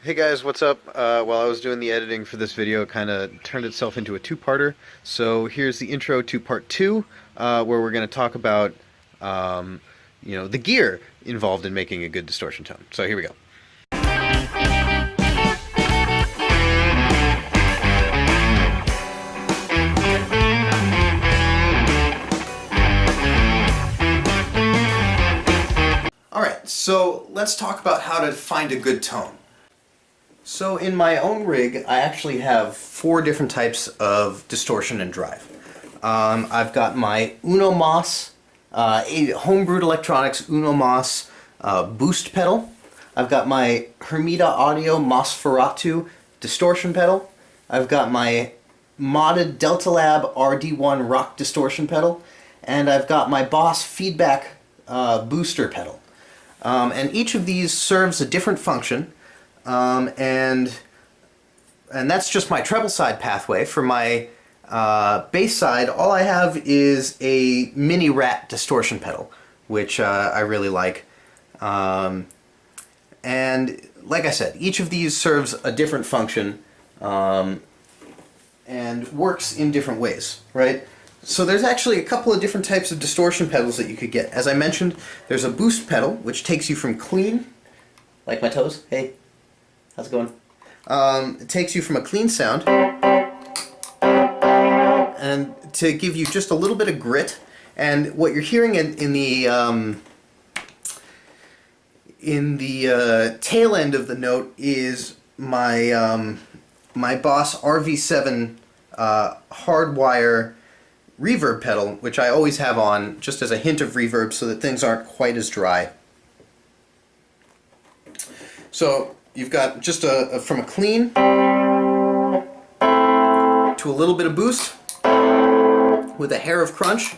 Hey guys, what's up? While I was doing the editing for this video, it kind of turned itself into a two-parter. So here's the intro to part two, where we're going to talk about, the gear involved in making a good distortion tone. So here we go. Alright, so let's talk about how to find a good tone. So in my own rig, I actually have four different types of distortion and drive. I've got my Uno Mas, homebrewed electronics Uno Mas boost pedal. I've got my Hermida Audio Nosferatu distortion pedal. I've got my modded Delta Lab RD1 rock distortion pedal. And I've got my Boss feedback booster pedal. And each of these serves a different function. And that's just my treble side pathway. For my bass side, all I have is a mini rat distortion pedal, which I really like. And like I said, each of these serves a different function and works in different ways, right? So there's actually a couple of different types of distortion pedals that you could get. As I mentioned, there's a boost pedal, which takes you from clean, like my toes, hey. How's it going? It takes you from a clean sound and to give you just a little bit of grit. And what you're hearing in the tail end of the note is my my Boss RV7 hardwire reverb pedal, which I always have on just as a hint of reverb so that things aren't quite as dry. So you've got just from a clean to a little bit of boost with a hair of crunch.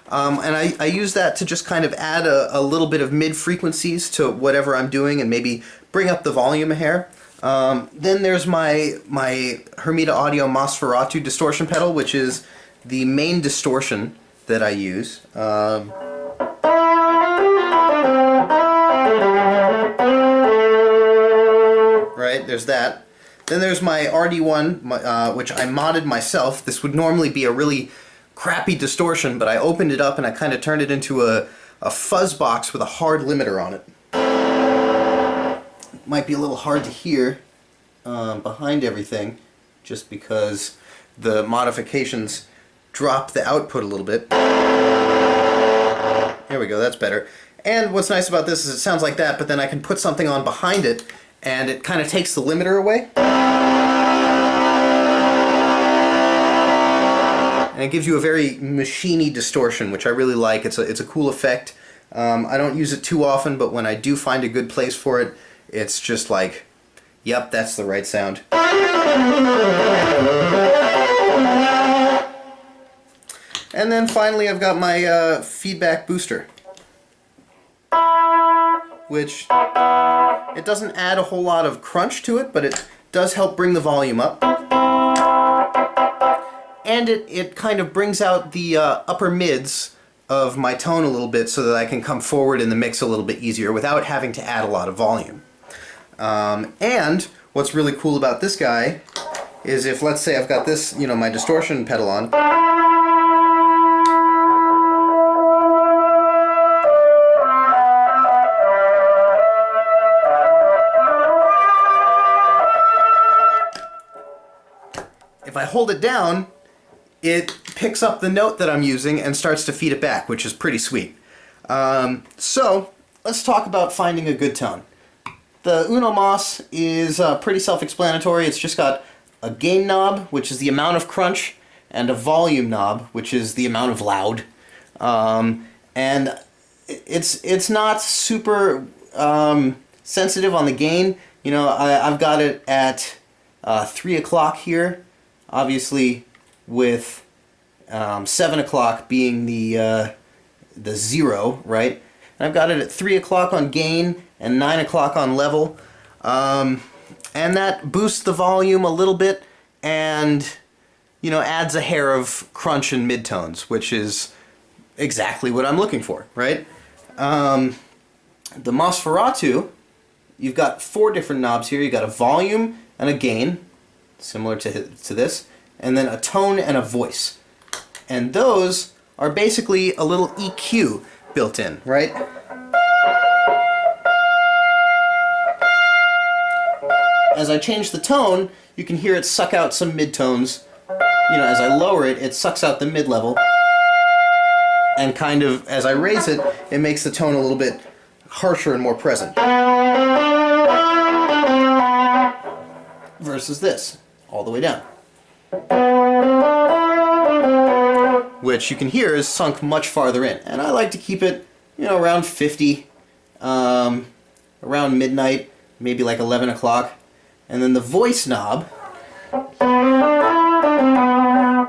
And I use that to just kind of add a little bit of mid-frequencies to whatever I'm doing and maybe bring up the volume a hair. Then there's my Hermida Audio Nosferatu distortion pedal, which is the main distortion that I use. Right, there's that. Then there's my RD1, which I modded myself. This would normally be a really crappy distortion, but I opened it up and I kind of turned it into a fuzz box with a hard limiter on it. Might be a little hard to hear behind everything, just because the modifications drop the output a little bit. There we go, that's better. And what's nice about this is it sounds like that, but then I can put something on behind it and it kind of takes the limiter away. And it gives you a very machiney distortion, which I really like. It's a cool effect. I don't use it too often, but when I do find a good place for it, it's just like, yep, that's the right sound. And then finally I've got my feedback booster, which it doesn't add a whole lot of crunch to it, but it does help bring the volume up. And it kind of brings out the upper mids of my tone a little bit so that I can come forward in the mix a little bit easier without having to add a lot of volume. And what's really cool about this guy is if, let's say I've got this, my distortion pedal on, if I hold it down, it picks up the note that I'm using and starts to feed it back, which is pretty sweet. So let's talk about finding a good tone. The Uno Mas is pretty self-explanatory. It's just got a gain knob, which is the amount of crunch, and a volume knob, which is the amount of loud. And it's not super sensitive on the gain. I've got it at 3 o'clock here, obviously with 7 o'clock being the zero, right? And I've got it at 3 o'clock on gain and 9 o'clock on level. And that boosts the volume a little bit and, adds a hair of crunch and midtones, which is exactly what I'm looking for, right? The Nosferatu you've got 4 different knobs here. You've got a volume and a gain, similar to this, and then a tone and a voice. And those are basically a little EQ built in, right? As I change the tone, you can hear it suck out some midtones. You know, as I lower it, it sucks out the mid-level. And kind of, as I raise it, it makes the tone a little bit harsher and more present. Versus this, all the way down. Which you can hear is sunk much farther in. And I like to keep it, you know, around 50, around midnight, maybe like 11 o'clock. And then the voice knob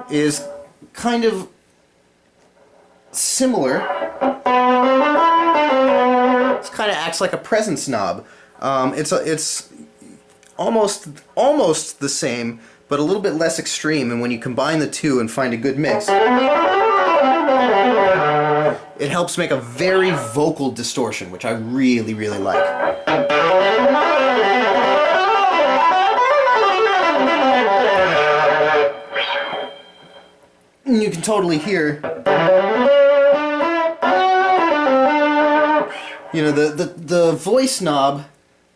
is kind of similar. It kind of acts like a presence knob. It's almost the same, but a little bit less extreme. And when you combine the two and find a good mix, it helps make a very vocal distortion, which I really, really like. And you can totally hear, you know, the voice knob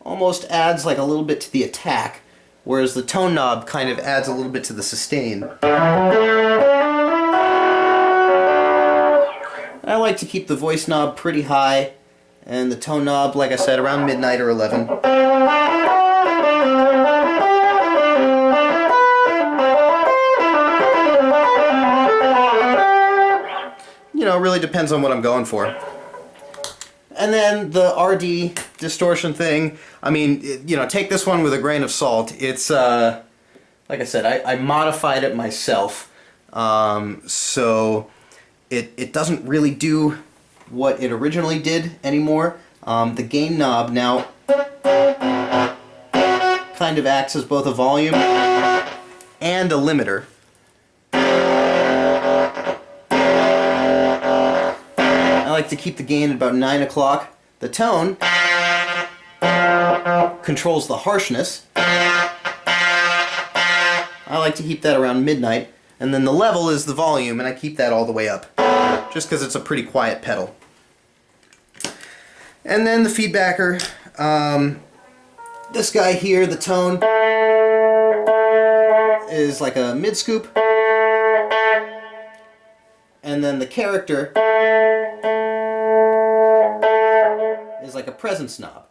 almost adds like a little bit to the attack, whereas the tone knob kind of adds a little bit to the sustain. I like to keep the voice knob pretty high, and the tone knob, like I said, around midnight or 11. You know, it really depends on what I'm going for. And then the RD distortion thing, I mean, you know, take this one with a grain of salt. It's, like I said, I modified it myself, so it doesn't really do what it originally did anymore. The gain knob now kind of acts as both a volume and a limiter. I like to keep the gain at about 9 o'clock. The tone controls the harshness. I like to keep that around midnight. And then the level is the volume, and I keep that all the way up, just because it's a pretty quiet pedal. And then the feedbacker, this guy here, the tone, is like a mid scoop. And then the character is like a presence knob.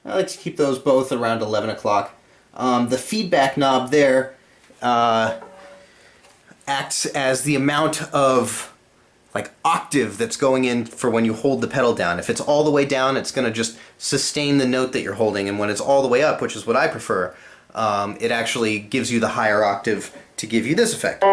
I like to keep those both around 11 o'clock. The feedback knob there acts as the amount of like octave that's going in for when you hold the pedal down. If it's all the way down, it's going to just sustain the note that you're holding, and when it's all the way up, which is what I prefer, it actually gives you the higher octave to give you this effect.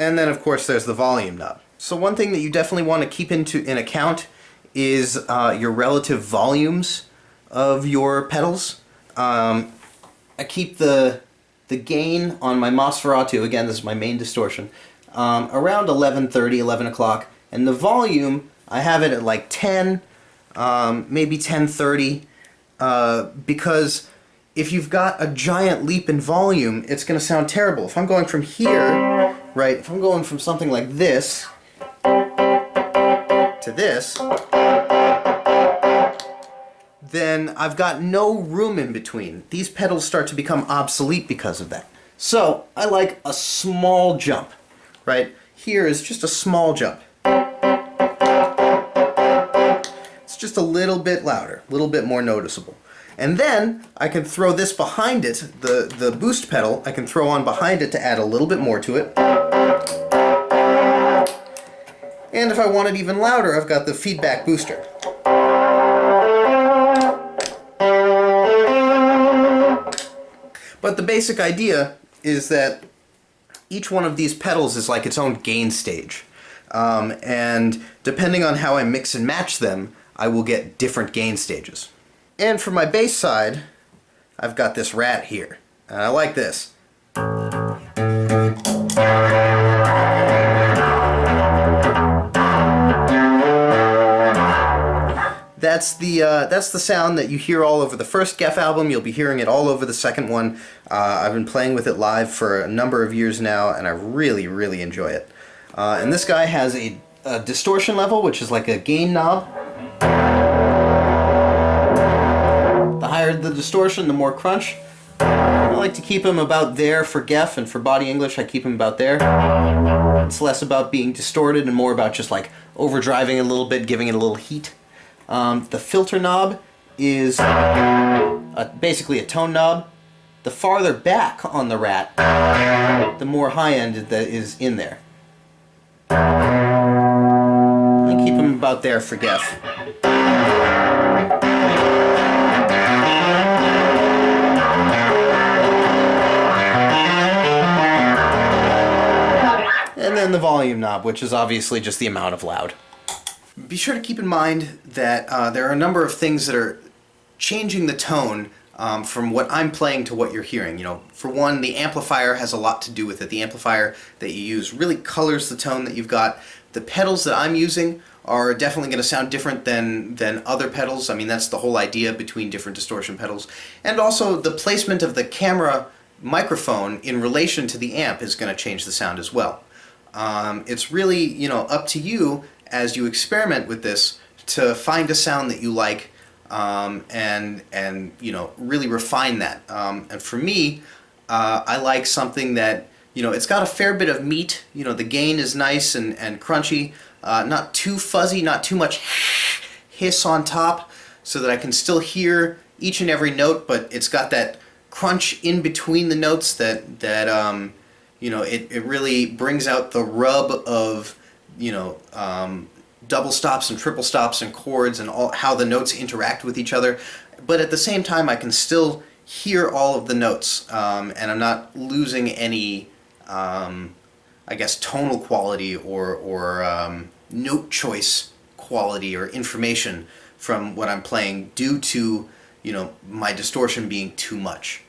And then, of course, there's the volume knob. So one thing that you definitely want to keep in account is your relative volumes of your pedals. I keep the gain on my Nosferatu, again, this is my main distortion, around 11:30, 11 o'clock. And the volume, I have it at like 10, maybe 10:30, because if you've got a giant leap in volume, it's going to sound terrible. If I'm going from here, right, if I'm going from something like this to this, then I've got no room in between. These pedals start to become obsolete because of that. So I like a small jump, right? Here is just a small jump. It's just a little bit louder, a little bit more noticeable. And then I can throw this behind it, the boost pedal, I can throw on behind it to add a little bit more to it. And if I want it even louder, I've got the feedback booster. But the basic idea is that each one of these pedals is like its own gain stage. And depending on how I mix and match them, I will get different gain stages. And for my bass side, I've got this rat here. And I like this. That's the sound that you hear all over the first Geff album. You'll be hearing it all over the second one. I've been playing with it live for a number of years now, and I really, really enjoy it. And this guy has a distortion level, which is like a gain knob. The higher the distortion, the more crunch. I like to keep them about there for Geff, and for Body English I keep them about there. It's less about being distorted and more about just like overdriving a little bit, giving it a little heat. The filter knob is basically a tone knob. The farther back on the Rat, the more high end that is in there. I keep them about there for Geff. And then the volume knob, which is obviously just the amount of loud. Be sure to keep in mind that there are a number of things that are changing the tone from what I'm playing to what you're hearing. You know, for one, the amplifier has a lot to do with it. The amplifier that you use really colors the tone that you've got. The pedals that I'm using are definitely going to sound different than other pedals. I mean, that's the whole idea between different distortion pedals. And also the placement of the camera microphone in relation to the amp is going to change the sound as well. It's really, you know, up to you as you experiment with this to find a sound that you like and you know, really refine that. And for me, I like something that, you know, it's got a fair bit of meat. You know, the gain is nice and crunchy, not too fuzzy, not too much hiss on top, so that I can still hear each and every note, but it's got that crunch in between the notes that you know, it really brings out the rub of, you know, double stops and triple stops and chords and all, how the notes interact with each other. But at the same time, I can still hear all of the notes, and I'm not losing any, I guess, tonal quality or note choice quality or information from what I'm playing due to, you know, my distortion being too much.